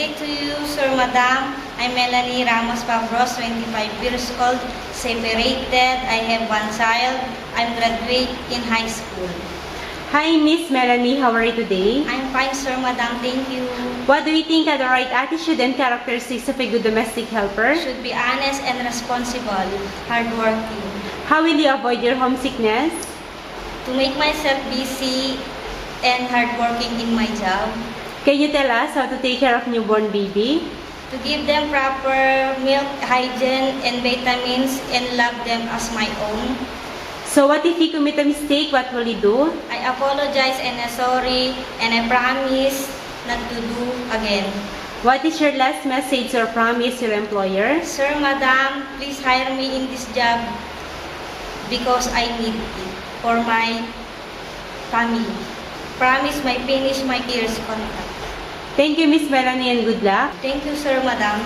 say to you, Sir, Madam, I'm Melanie Ramos Pabros, 25 years old, separated. I have one child. I'm graduate in high school. Hi, Miss Melanie. How are you today? I'm fine, Sir, Madam. Thank you. What do you think are the right attitude and characteristics of a good domestic helper? Should be honest and responsible, hardworking. How will you avoid your homesickness? To make myself busy and hardworking in my job. Can you tell us how to take care of newborn baby? To give them proper milk, hygiene, and vitamins, and love them as my own. So what if you commit a mistake? What will you do? I apologize and I'm sorry, and I promise not to do again. What is your last message or promise to your employer? Sir, Madam, please hire me in this job because I need it for my family. Promise my finish my year's contract. Thank you, Miss Melanie, and good luck. Thank you, Sir, Madam.